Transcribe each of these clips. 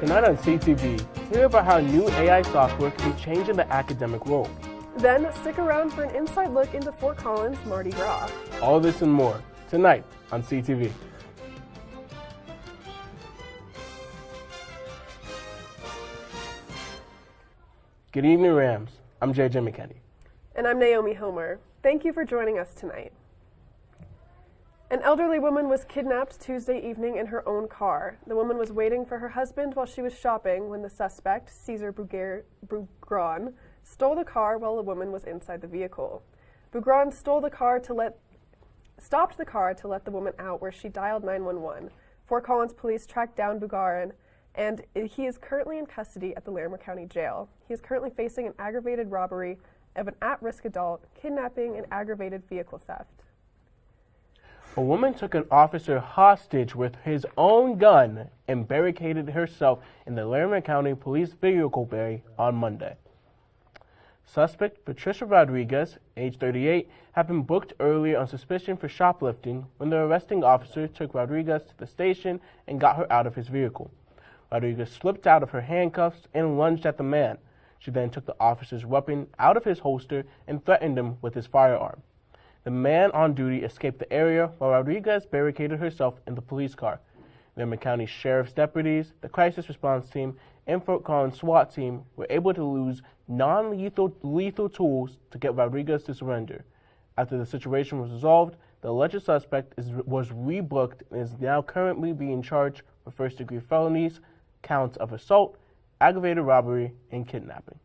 Tonight on CTV, hear about how new AI software can be changing the academic world. Then stick around for an inside look into Fort Collins Mardi Gras. All this and more, tonight on CTV. Good evening, Rams. I'm JJ Mckinney. And I'm Naomi Hillmer. Thank you for joining us tonight. An elderly woman was kidnapped Tuesday evening in her own car. The woman was waiting for her husband while she was shopping when the suspect, Cesar Bougron, stole the car while the woman was inside the vehicle. Bougron stopped the car to let the woman out, where she dialed 911. Fort Collins police tracked down Bougron, and he is currently in custody at the Larimer County Jail. He is currently facing an aggravated robbery of an at-risk adult, kidnapping, and aggravated vehicle theft. A woman took an officer hostage with his own gun and barricaded herself in the Larimer County Police vehicle bay on Monday. Suspect Patricia Rodriguez, age 38, had been booked earlier on suspicion for shoplifting when the arresting officer took Rodriguez to the station and got her out of his vehicle. Rodriguez slipped out of her handcuffs and lunged at the man. She then took the officer's weapon out of his holster and threatened him with his firearm. The man on duty escaped the area while Rodriguez barricaded herself in the police car. Larimer County Sheriff's deputies, the crisis response team, and Fort Collins SWAT team were able to use lethal tools to get Rodriguez to surrender. After the situation was resolved, the alleged suspect was rebooked and is now currently being charged with first-degree felonies, counts of assault, aggravated robbery, and kidnapping.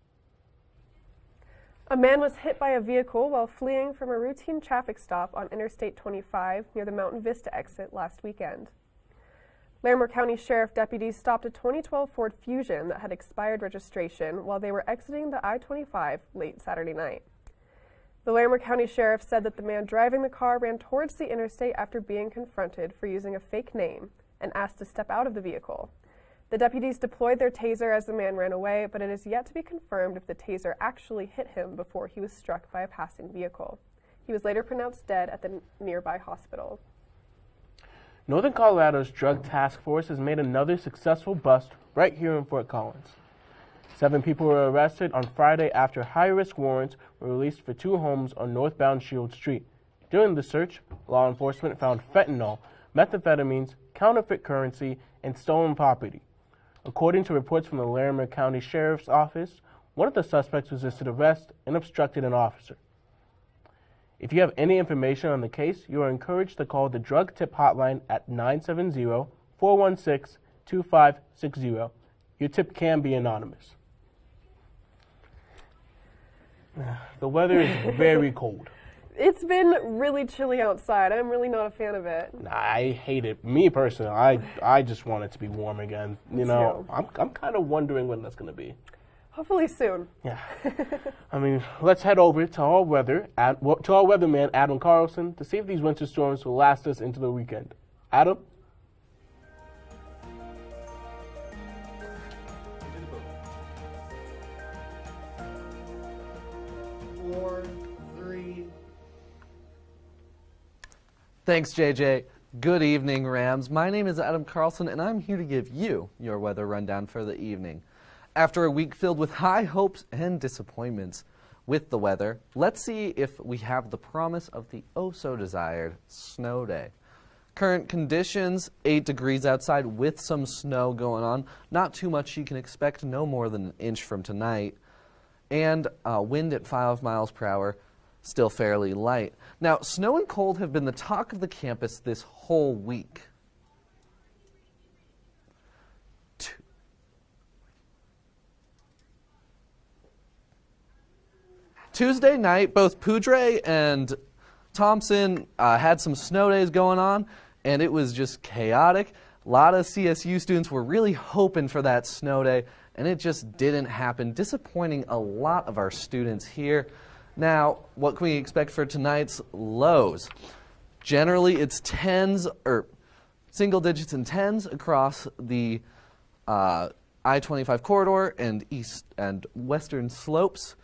A man was hit by a vehicle while fleeing from a routine traffic stop on Interstate 25 near the Mountain Vista exit last weekend. Larimer County Sheriff deputies stopped a 2012 Ford Fusion that had expired registration while they were exiting the I-25 late Saturday night. The Larimer County Sheriff said that the man driving the car ran towards the interstate after being confronted for using a fake name and asked to step out of the vehicle. The deputies deployed their taser as the man ran away, but it is yet to be confirmed if the taser actually hit him before he was struck by a passing vehicle. He was later pronounced dead at the nearby hospital. Northern Colorado's Drug Task Force has made another successful bust right here in Fort Collins. 7 people were arrested on Friday after high-risk warrants were released for 2 homes on northbound Shield Street. During the search, law enforcement found fentanyl, methamphetamines, counterfeit currency, and stolen property. According to reports from the Larimer County Sheriff's Office, one of the suspects resisted arrest and obstructed an officer. If you have any information on the case, you are encouraged to call the Drug Tip Hotline at 970-416-2560. Your tip can be anonymous. The weather is very cold. It's been really chilly outside. I'm really not a fan of it. I hate it. Me personally, I just want it to be warm again. You know, I'm kind of wondering when that's going to be. Hopefully soon. Yeah. I mean, let's head over to our weatherman, Adam Carlson, to see if these winter storms will last us into the weekend. Adam? Thanks, JJ. Good evening, Rams. My name is Adam Carlson, and I'm here to give you your weather rundown for the evening. After a week filled with high hopes and disappointments with the weather, let's see if we have the promise of the oh-so-desired snow day. Current conditions, 8 degrees outside with some snow going on. Not too much you can expect, no more than an inch from tonight. And wind at 5 miles per hour. Still fairly light. Now, snow and cold have been the talk of the campus this whole week. Tuesday night, both Poudre and Thompson had some snow days going on, and it was just chaotic. A lot of CSU students were really hoping for that snow day, and it just didn't happen, disappointing a lot of our students here. Now, what can we expect for tonight's lows? Generally, it's tens or single digits and tens across the I-25 corridor and east and western slopes.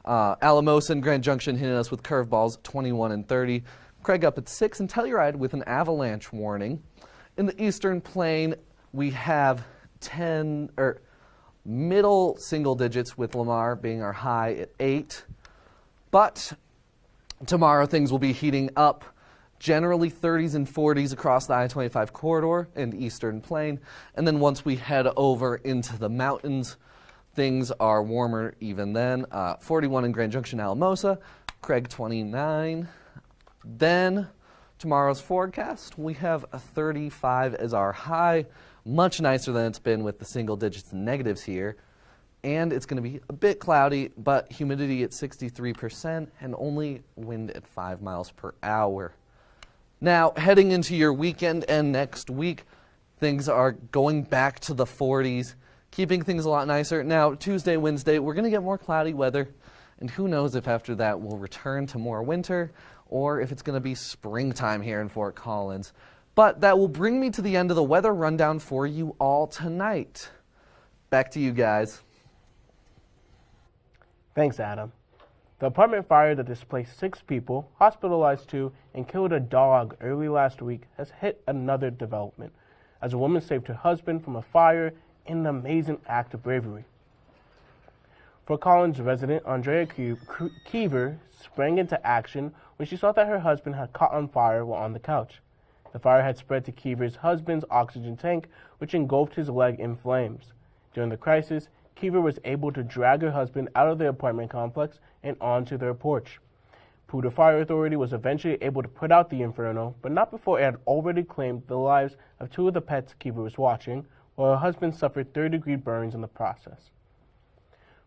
Alamosa and Grand Junction hitting us with curveballs, 21 and 30. Craig up at 6 and Telluride with an avalanche warning. In the eastern plain, we have 10 or middle single digits, with Lamar being our high at 8. But tomorrow things will be heating up, generally 30s and 40s across the I-25 corridor and Eastern Plain. And then once we head over into the mountains, things are warmer even then. 41 in Grand Junction, Alamosa, Craig 29. Then tomorrow's forecast, we have a 35 as our high, much nicer than it's been with the single digits and negatives here. And it's going to be a bit cloudy, but humidity at 63% and only wind at 5 miles per hour. Now, heading into your weekend and next week, things are going back to the 40s, keeping things a lot nicer. Now, Tuesday, Wednesday, we're going to get more cloudy weather, and who knows if after that we'll return to more winter or if it's going to be springtime here in Fort Collins. But that will bring me to the end of the weather rundown for you all tonight. Back to you guys. Thanks, Adam. The apartment fire that displaced 6 people, hospitalized 2, and killed a dog early last week has hit another development, as a woman saved her husband from a fire in an amazing act of bravery. Fort Collins resident Andrea Kiever sprang into action when she saw that her husband had caught on fire while on the couch. The fire had spread to Kiever's husband's oxygen tank, which engulfed his leg in flames. During the crisis, Kiever was able to drag her husband out of the apartment complex and onto their porch. Poudre Fire Authority was eventually able to put out the inferno, but not before it had already claimed the lives of 2 of the pets Kiever was watching, while her husband suffered third-degree burns in the process.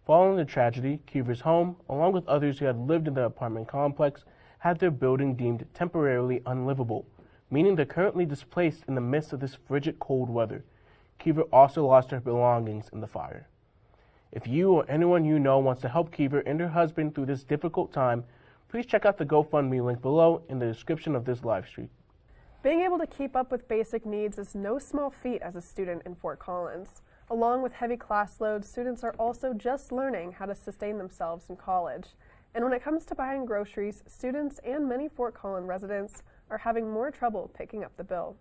Following the tragedy, Kiever's home, along with others who had lived in the apartment complex, had their building deemed temporarily unlivable, meaning they're currently displaced in the midst of this frigid cold weather. Kiever also lost her belongings in the fire. If you or anyone you know wants to help Kiever and her husband through this difficult time, please check out the GoFundMe link below in the description of this live stream. Being able to keep up with basic needs is no small feat as a student in Fort Collins. Along with heavy class loads, students are also just learning how to sustain themselves in college. And when it comes to buying groceries, students and many Fort Collins residents are having more trouble picking up the bill.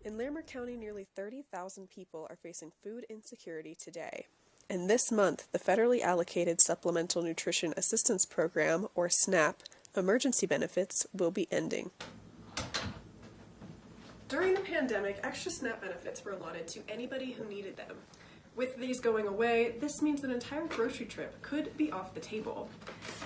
In Larimer County, nearly 30,000 people are facing food insecurity today. And this month, the federally allocated Supplemental Nutrition Assistance Program, or SNAP, emergency benefits will be ending. During the pandemic, extra SNAP benefits were allotted to anybody who needed them. With these going away, this means an entire grocery trip could be off the table.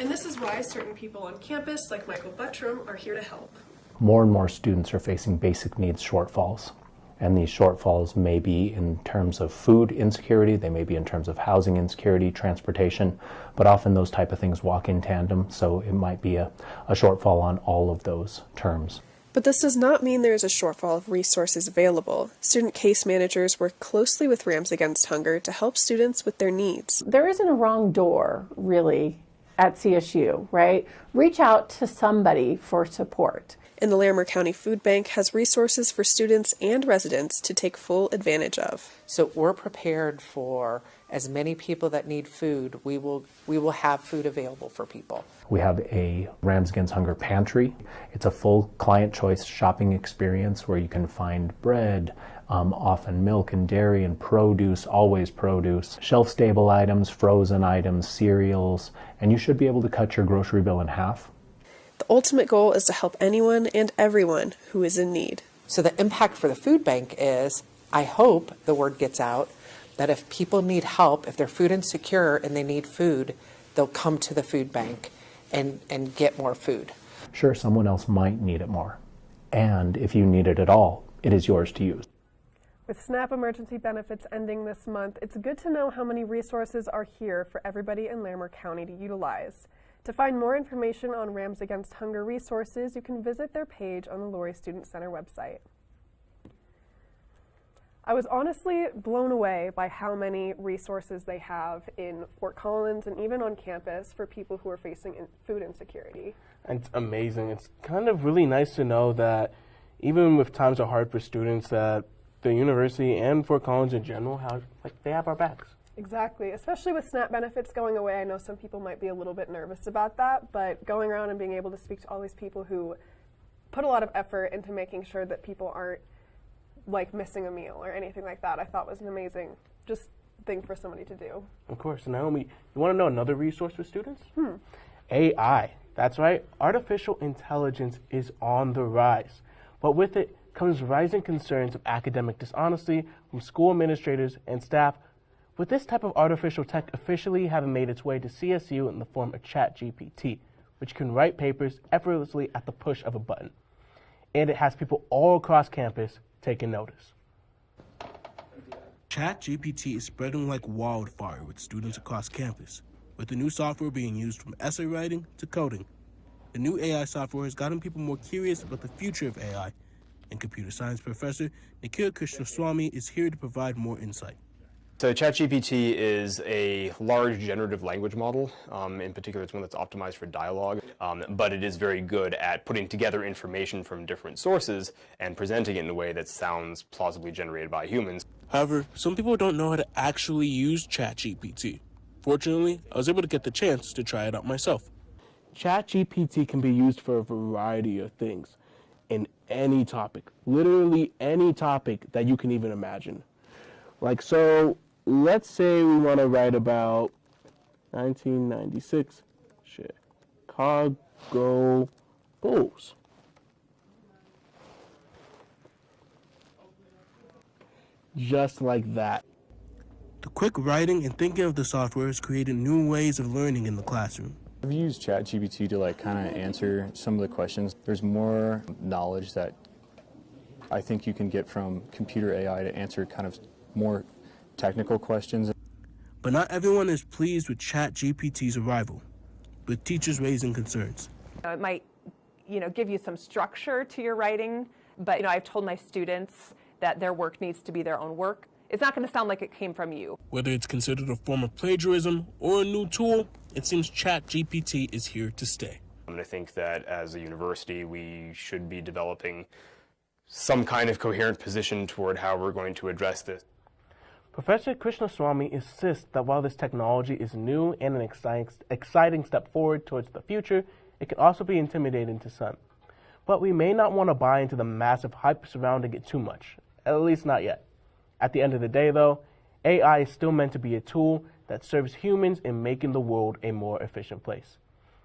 And this is why certain people on campus, like Michael Buttram, are here to help. More and more students are facing basic needs shortfalls. And these shortfalls may be in terms of food insecurity, they may be in terms of housing insecurity, transportation, but often those type of things walk in tandem, so it might be a shortfall on all of those terms. But this does not mean there is a shortfall of resources available. Student case managers work closely with Rams Against Hunger to help students with their needs. There isn't a wrong door, really, at CSU, right? Reach out to somebody for support. And the Larimer County Food Bank has resources for students and residents to take full advantage of. So we're prepared for as many people that need food. We will have food available for people. We have a Rams Against Hunger pantry. It's a full client choice shopping experience where you can find bread, often milk and dairy and produce, always produce, shelf-stable items, frozen items, cereals, and you should be able to cut your grocery bill in half. The ultimate goal is to help anyone and everyone who is in need. So the impact for the food bank is, I hope the word gets out that if people need help, if they're food insecure and they need food, they'll come to the food bank and get more food. Sure, someone else might need it more. And if you need it at all, it is yours to use. With SNAP emergency benefits ending this month, it's good to know how many resources are here for everybody in Larimer County to utilize. To find more information on Rams Against Hunger resources, you can visit their page on the Laurie Student Center website. I was honestly blown away by how many resources they have in Fort Collins and even on campus for people who are facing food insecurity. It's amazing. It's kind of really nice to know that even with times are hard for students, that the university and Fort Collins in general, they have our backs. Exactly, especially with SNAP benefits going away. I know some people might be a little bit nervous about that, but going around and being able to speak to all these people who put a lot of effort into making sure that people aren't like missing a meal or anything like that, I thought was an amazing just thing for somebody to do. Of course. Naomi, you want to know another resource for students? AI. That's right. Artificial intelligence is on the rise. But with it comes rising concerns of academic dishonesty from school administrators and staff, with this type of artificial tech officially having made its way to CSU in the form of ChatGPT, which can write papers effortlessly at the push of a button. And it has people all across campus taking notice. ChatGPT is spreading like wildfire with students across campus, with the new software being used from essay writing to coding. The new AI software has gotten people more curious about the future of AI, and computer science professor Nikhil Krishnaswamy is here to provide more insight. So ChatGPT is a large generative language model. In particular, it's one that's optimized for dialogue, but it is very good at putting together information from different sources and presenting it in a way that sounds plausibly generated by humans. However, some people don't know how to actually use ChatGPT. Fortunately, I was able to get the chance to try it out myself. ChatGPT can be used for a variety of things in any topic, literally any topic that you can even imagine. Like, so let's say we want to write about 1996 Chicago Bulls. Just like that. The quick writing and thinking of the software has created new ways of learning in the classroom. I've used ChatGPT to kind of answer some of the questions. There's more knowledge that I think you can get from computer AI to answer kind of more technical questions. But not everyone is pleased with ChatGPT's arrival, with teachers raising concerns. It might, give you some structure to your writing, but I've told my students that their work needs to be their own work. It's not going to sound like it came from you. Whether it's considered a form of plagiarism or a new tool, it seems ChatGPT is here to stay. And I think that as a university, we should be developing some kind of coherent position toward how we're going to address this. Professor Krishnaswamy insists that while this technology is new and an exciting step forward towards the future, it can also be intimidating to some. But we may not want to buy into the massive hype surrounding it too much, at least not yet. At the end of the day, though, AI is still meant to be a tool that serves humans in making the world a more efficient place.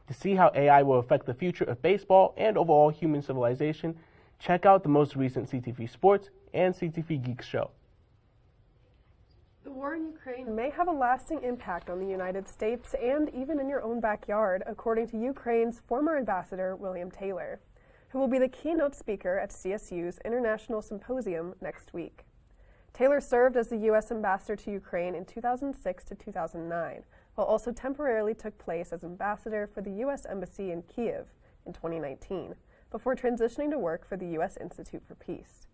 To see how AI will affect the future of baseball and overall human civilization, check out the most recent CTV Sports and CTV Geeks show. The war in Ukraine may have a lasting impact on the United States and even in your own backyard, according to Ukraine's former ambassador, William Taylor, who will be the keynote speaker at CSU's International Symposium next week. Taylor served as the U.S. ambassador to Ukraine in 2006 to 2009, while also temporarily took place as ambassador for the U.S. Embassy in Kyiv in 2019, before transitioning to work for the U.S. Institute for Peace.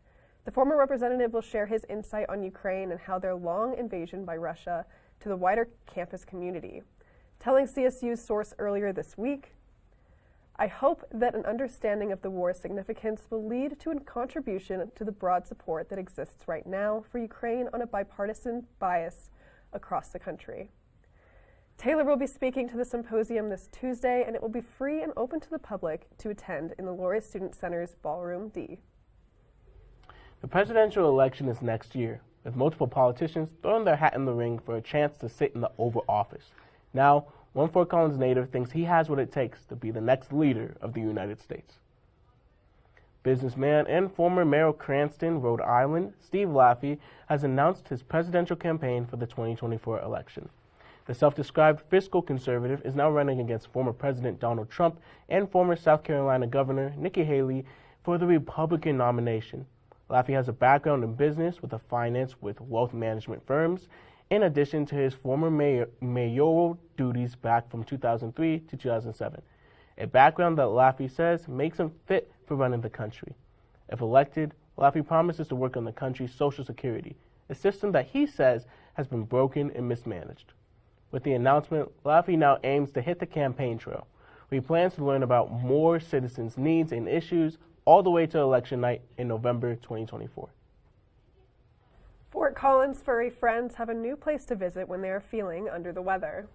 The former representative will share his insight on Ukraine and how their long invasion by Russia to the wider campus community, telling CSU's source earlier this week, "I hope that an understanding of the war's significance will lead to a contribution to the broad support that exists right now for Ukraine on a bipartisan bias across the country." Taylor will be speaking to the symposium this Tuesday, and it will be free and open to the public to attend in the Laureate Student Center's Ballroom D. The presidential election is next year, with multiple politicians throwing their hat in the ring for a chance to sit in the Oval Office. Now, one Fort Collins native thinks he has what it takes to be the next leader of the United States. Businessman and former mayor of Cranston, Rhode Island, Steve Laffey, has announced his presidential campaign for the 2024 election. The self-described fiscal conservative is now running against former President Donald Trump and former South Carolina Governor Nikki Haley for the Republican nomination. Laffey has a background in business with a finance with wealth management firms, in addition to his former mayoral duties back from 2003 to 2007, a background that Laffey says makes him fit for running the country. If elected, Laffey promises to work on the country's Social Security, a system that he says has been broken and mismanaged. With the announcement, Laffey now aims to hit the campaign trail, where he plans to learn about more citizens' needs and issues all the way to election night in November 2024. Fort Collins furry friends have a new place to visit when they are feeling under the weather.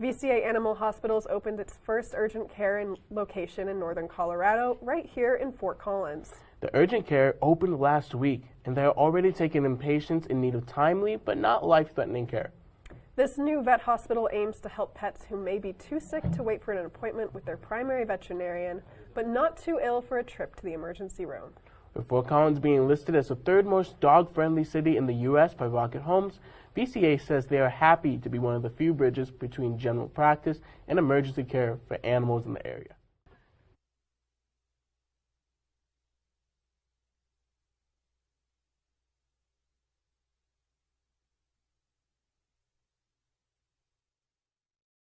VCA Animal Hospitals opened its first urgent care location in northern Colorado, right here in Fort Collins. The urgent care opened last week, and they are already taking in patients in need of timely but not life-threatening care. This new vet hospital aims to help pets who may be too sick to wait for an appointment with their primary veterinarian, but not too ill for a trip to the emergency room. With Fort Collins being listed as the third most dog-friendly city in the U.S. by Rocket Homes, VCA says they are happy to be one of the few bridges between general practice and emergency care for animals in the area.